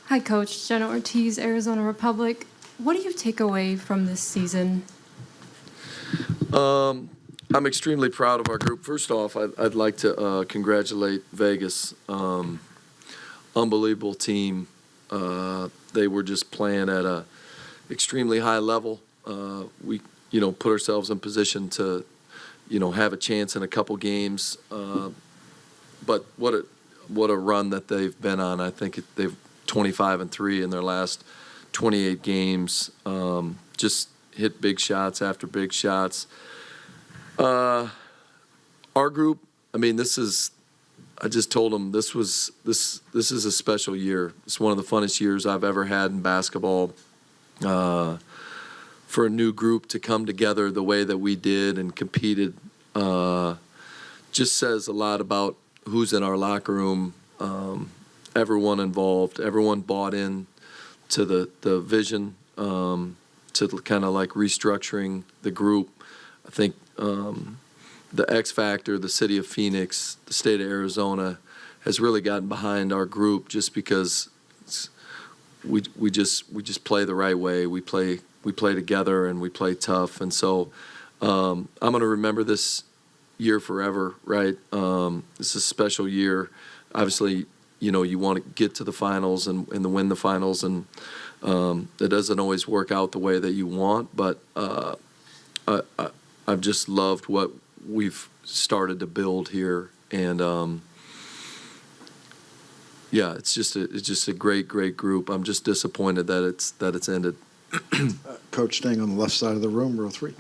Hi, Coach. Jenna Ortiz, Arizona Republic. What do you take away from this season? I'm extremely proud of our group. First off, I'd like to congratulate Vegas. Unbelievable team. They were just playing at a extremely high level. We, put ourselves in position to, have a chance in a couple games. But what a run that they've been on. I think they've 25-3 in their last 28 games. Just hit big shots after big shots. Our group, I just told them this is a special year. It's one of the funnest years I've ever had in basketball. For a new group to come together the way that we did and competed just says a lot about who's in our locker room. Everyone involved, everyone bought in to the vision, to kind of like restructuring the group. I think the X Factor, the city of Phoenix, the state of Arizona has really gotten behind our group just because we just play the right way. We play together and we play tough. And so I'm going to remember this year forever, right? This is a special year. Obviously, you want to get to the finals and win the finals, and it doesn't always work out the way that you want, but I've just loved what we've started to build here, and it's just a great group. I'm just disappointed that it's ended. Coach, staying on the left side of the room, row 3.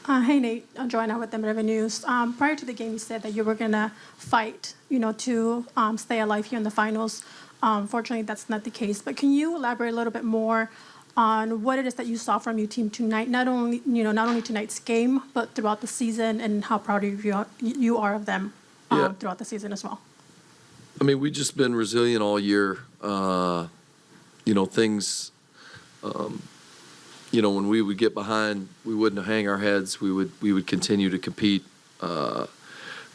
Hey, Nate. Joanna with the Minerva News. Prior to the game, you said that you were going to fight, to stay alive here in the finals. Fortunately, that's not the case. But can you elaborate a little bit more on what it is that you saw from your team tonight? Not only tonight's game, but throughout the season, and how proud of you are of them throughout the season as well. We've just been resilient all year. Things. When we would get behind, we wouldn't hang our heads. We would continue to compete.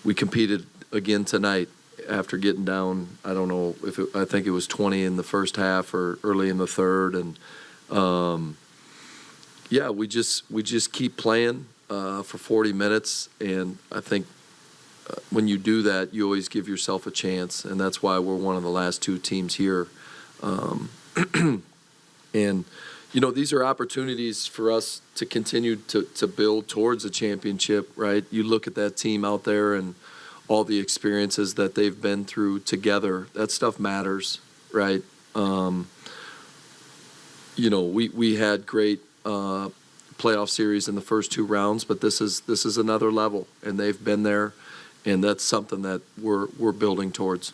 We competed again tonight after getting down. I don't know I think it was 20 in the first half or early in the third, and we just keep playing for 40 minutes, and I think when you do that, you always give yourself a chance, and that's why we're one of the last two teams here. And these are opportunities for us to continue to build towards a championship, right? You look at that team out there and all the experiences that they've been through together. That stuff matters, right? We had great playoff series in the first 2 rounds, but this is another level, and they've been there, and that's something that we're building towards.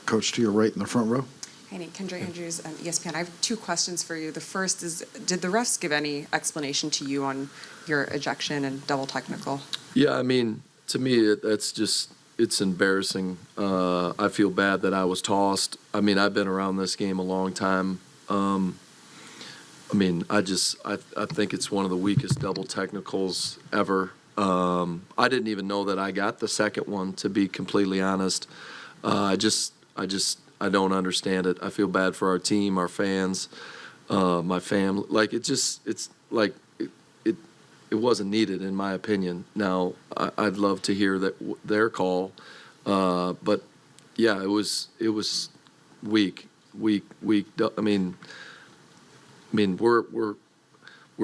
Coach, to your right in the front row. Hey, Nate. Kendra Andrews, ESPN. I have 2 questions for you. The first is, did the refs give any explanation to you on your ejection and double technical? Yeah, to me, it's embarrassing. I feel bad that I was tossed. I've been around this game a long time. I think it's one of the weakest double technicals ever. I didn't even know that I got the second one, to be completely honest. I don't understand it. I feel bad for our team, our fans, my family. It wasn't needed, in my opinion. Now, I'd love to hear their call, but yeah, it was weak. We're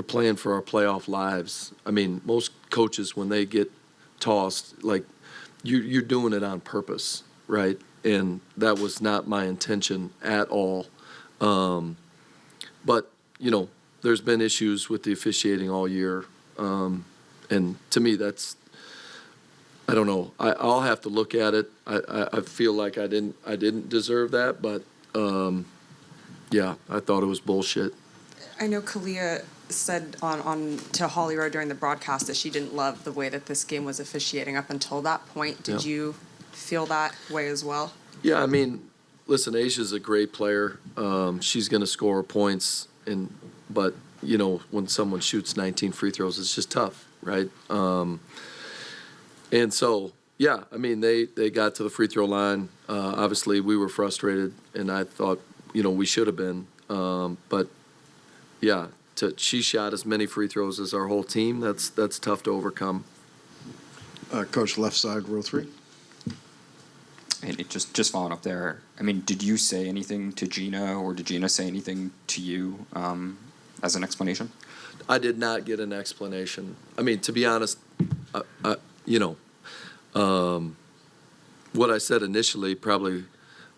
playing for our playoff lives. Most coaches, when they get tossed, you're doing it on purpose, right? And that was not my intention at all. But, there's been issues with the officiating all year. And to me, I don't know. I'll have to look at it. I feel like I didn't deserve that, but I thought it was bullshit. I know Kalia said on to Holly Rowe during the broadcast that she didn't love the way that this game was officiating up until that point. Did you feel that way as well? Yeah, listen, Asia's a great player. She's going to score points, but when someone shoots 19 free throws, it's just tough, right? And so, they got to the free throw line. Obviously, we were frustrated, and I thought we should have been. But yeah, she shot as many free throws as our whole team. That's tough to overcome. Coach, left side, row 3. And it just following up there, I mean, did you say anything to Gina, or did Gina say anything to you as an explanation? I did not get an explanation. I mean, to be honest, what I said initially probably,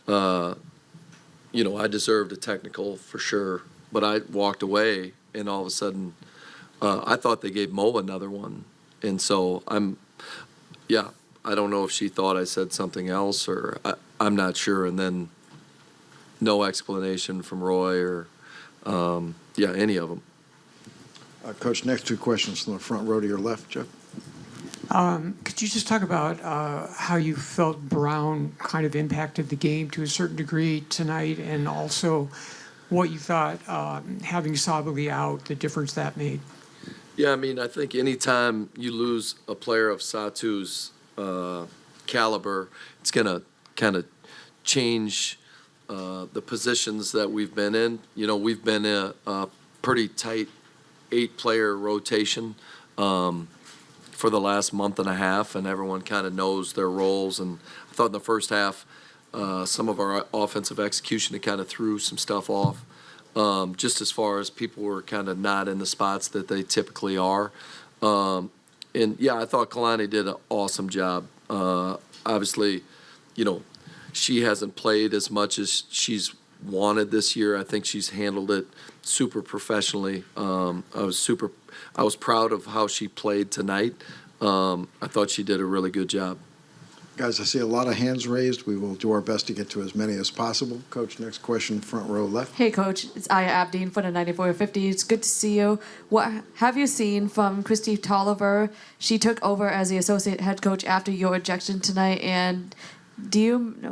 I deserved a technical for sure, but I walked away and all of a sudden, I thought they gave Mo another one. And so I don't know if she thought I said something else or I'm not sure. And then no explanation from Roy or, any of them. Coach, next 2 questions from the front row to your left, Jeff. Could you just talk about how you felt Brown kind of impacted the game to a certain degree tonight, and also what you thought, having Sabali out, the difference that made? Yeah, I mean, I think anytime you lose a player of Satu's caliber, it's going to kind of change the positions that we've been in. We've been in a pretty tight 8-player rotation for the last month and a half, and everyone kind of knows their roles. And I thought in the first half, some of our offensive execution, it kind of threw some stuff off, just as far as people were kind of not in the spots that they typically are. And I thought Kalani did an awesome job. Obviously, she hasn't played as much as she's wanted this year. I think she's handled it super professionally. I was proud of how she played tonight. I thought she did a really good job. Guys, I see a lot of hands raised. We will do our best to get to as many as possible. Coach, next question, front row left. Hey, Coach. It's Aya Abdeen for the 9450. It's good to see you. What have you seen from Christy Tolliver? She took over as the associate head coach after your ejection tonight. And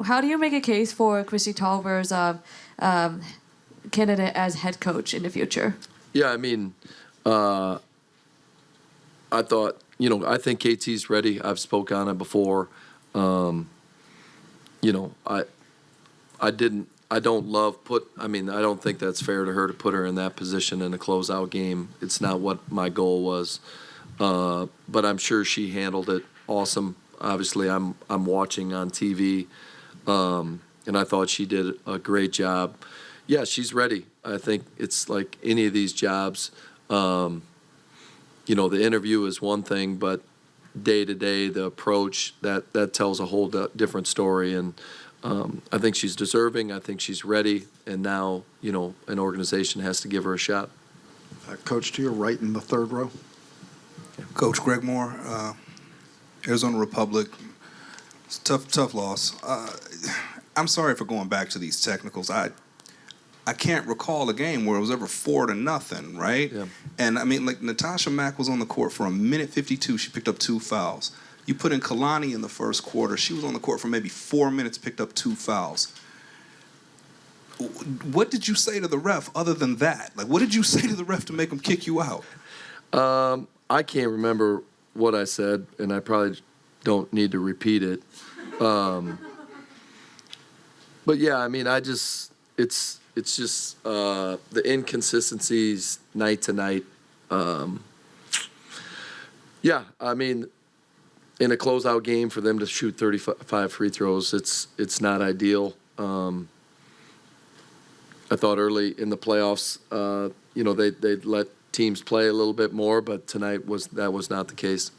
how do you make a case for Christy Tolliver's candidate as head coach in the future? Yeah, I mean, I thought, I think KT's ready. I've spoke on it before. I don't think that's fair to her to put her in that position in a closeout game. It's not what my goal was. But I'm sure she handled it awesome. Obviously, I'm watching on TV, and I thought she did a great job. Yeah, she's ready. I think it's like any of these jobs. The interview is one thing, but day to day, the approach that tells a whole different story. And I think she's deserving. I think she's ready. And now, an organization has to give her a shot. Coach, to your right in the third row. Coach Greg Moore, Arizona Republic. It's a tough loss. I'm sorry for going back to these technicals. I can't recall a game where it was ever 4-0, right? Yeah. And I mean, like Natasha Mack was on the court for 1:52. She picked up 2 fouls. You put in Kalani in the first quarter. She was on the court for maybe 4 minutes, picked up 2 fouls. What did you say to the ref other than that? Like, what did you say to the ref to make him kick you out? I can't remember what I said, and I probably don't need to repeat it. But yeah, I mean, it's just the inconsistencies night to night. I mean, in a closeout game for them to shoot 35 free throws, it's not ideal. I thought early in the playoffs, they'd let teams play a little bit more, but tonight that was not the case.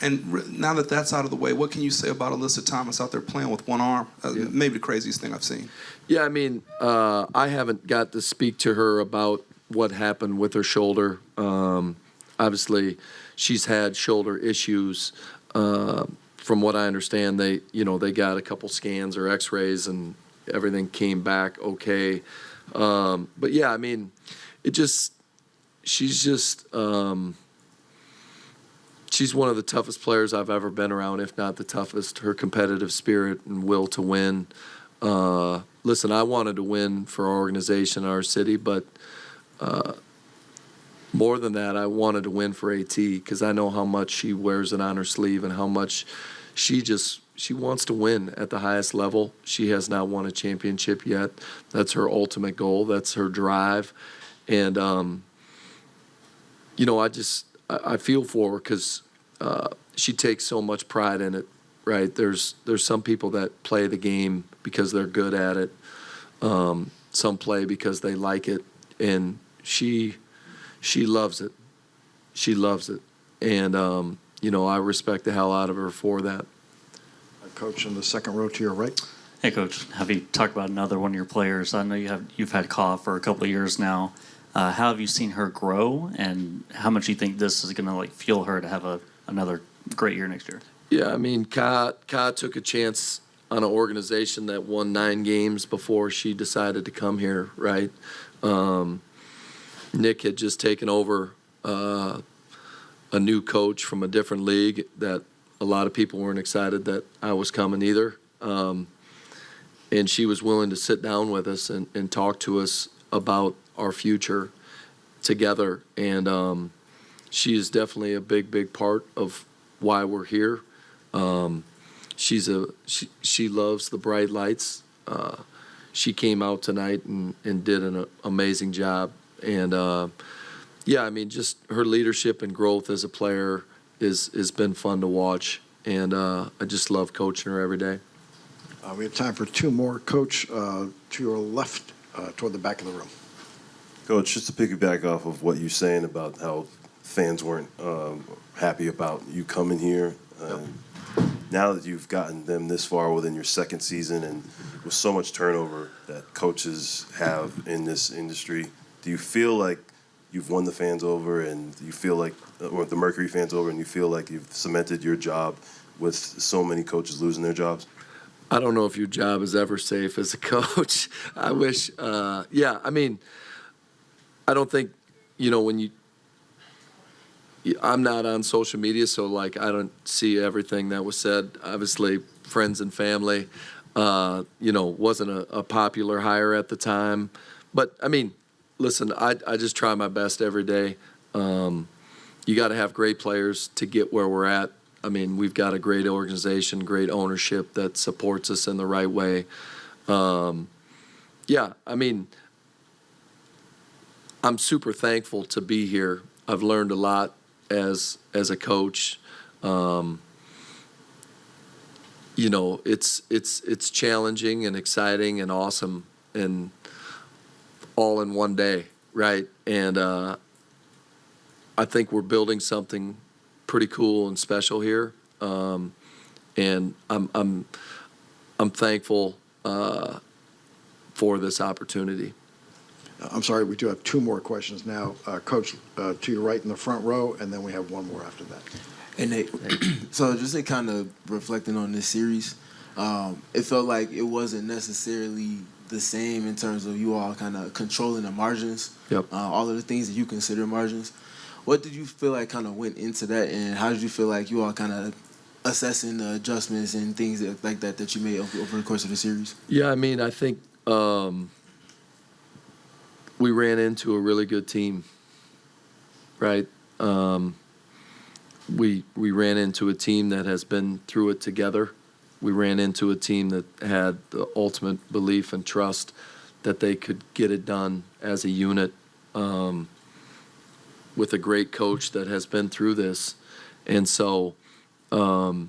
And now that that's out of the way, what can you say about Alyssa Thomas out there playing with one arm? Maybe the craziest thing I've seen. Yeah, I mean, I haven't got to speak to her about what happened with her shoulder. Obviously, she's had shoulder issues. From what I understand, they got a couple scans or X-rays and everything came back okay. But yeah, I mean, she's one of the toughest players I've ever been around, if not the toughest. Her competitive spirit and will to win. Listen, I wanted to win for our organization, our city, but more than that, I wanted to win for AT because I know how much she wears it on her sleeve and how much she just wants to win at the highest level. She has not won a championship yet. That's her ultimate goal. That's her drive. And, I feel for her because she takes so much pride in it, right? There's some people that play the game because they're good at it. Some play because they like it. And she loves it. She loves it. And, I respect the hell out of her for that. Coach in the second row to your right. Hey, Coach. Have you talked about another one of your players? I know you've had Ka for a couple of years now. How have you seen her grow, and how much do you think this is going to fuel her to have another great year next year? Yeah, I mean, Ka took a chance on an organization that won 9 games before she decided to come here, right? Nick had just taken over a new coach from a different league that a lot of people weren't excited that I was coming either. And she was willing to sit down with us and talk to us about our future together. And she is definitely a big part of why we're here. She loves the bright lights. She came out tonight and did an amazing job. And just her leadership and growth as a player has been fun to watch. And I just love coaching her every day. We have time for 2 more. Coach, to your left, toward the back of the room. Coach, just to piggyback off of what you're saying about how fans weren't happy about you coming here. Now that you've gotten them this far within your second season and with so much turnover that coaches have in this industry, do you feel like you've won the fans over and you feel like, or the Mercury fans over, and you feel like you've cemented your job with so many coaches losing their jobs? I don't know if your job is ever safe as a coach. I wish, I don't think, I'm not on social media, so I don't see everything that was said. Obviously, friends and family, wasn't a popular hire at the time. But, listen, I just try my best every day. You got to have great players to get where we're at. We've got a great organization, great ownership that supports us in the right way. I'm super thankful to be here. I've learned a lot as a coach. It's challenging and exciting and awesome and all in one day, right? And I think we're building something pretty cool and special here, and I'm thankful for this opportunity. I'm sorry, we do have 2 more questions now. Coach, to your right in the front row, and then we have 1 more after that. And so just to kind of reflecting on this series, it felt like it wasn't necessarily the same in terms of you all kind of controlling the margins, all of the things that you consider margins. What did you feel like kind of went into that, and how did you feel like you all kind of assessing the adjustments and things like that you made over the course of the series? Yeah, I think we ran into a really good team, right? We ran into a team that has been through it together. We ran into a team that had the ultimate belief and trust that they could get it done as a unit. With a great coach that has been through this. And so, we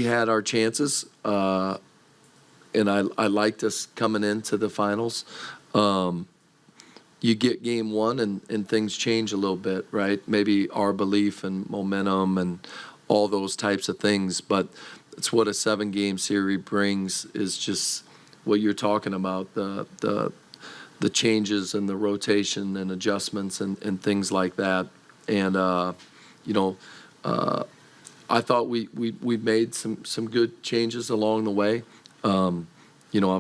had our chances, and I liked us coming into the finals. You get game 1 and things change a little bit, right? Maybe our belief and momentum and all those types of things, but it's what a 7-game series brings is just what you're talking about, the changes and the rotation and adjustments and things like that. And, I thought we made some good changes along the way. I'm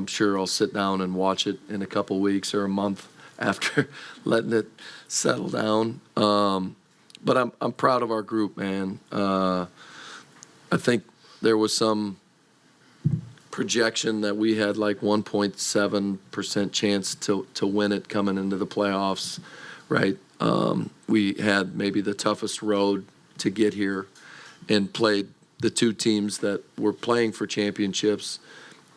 sure I'll sit down and watch it in a couple weeks or a month after letting it settle down. But I'm proud of our group, man. I think there was some projection that we had 1.7% chance to win it coming into the playoffs, right? We had maybe the toughest road to get here and played the two teams that were playing for championships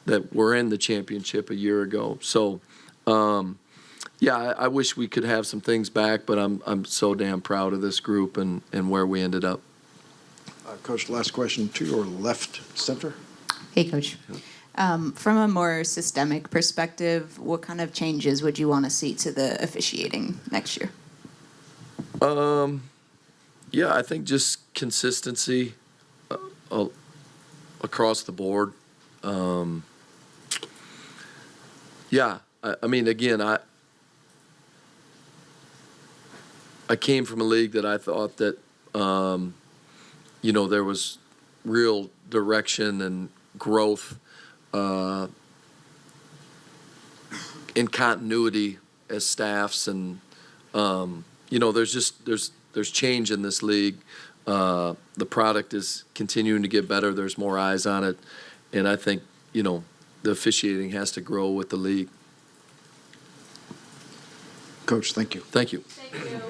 that were in the championship a year ago. So, yeah, I wish we could have some things back, but I'm so damn proud of this group and where we ended up. Coach, last question to your left center. Hey, Coach. From a more systemic perspective, what kind of changes would you want to see to the officiating next year? Yeah, I think just consistency across the board. Yeah, I mean, again, I came from a league that I thought that, you know, there was real direction and growth in continuity as staffs, and you know, there's change in this league. The product is continuing to get better. There's more eyes on it, and I think, you know, the officiating has to grow with the league. Coach, thank you. Thank you. Thank you.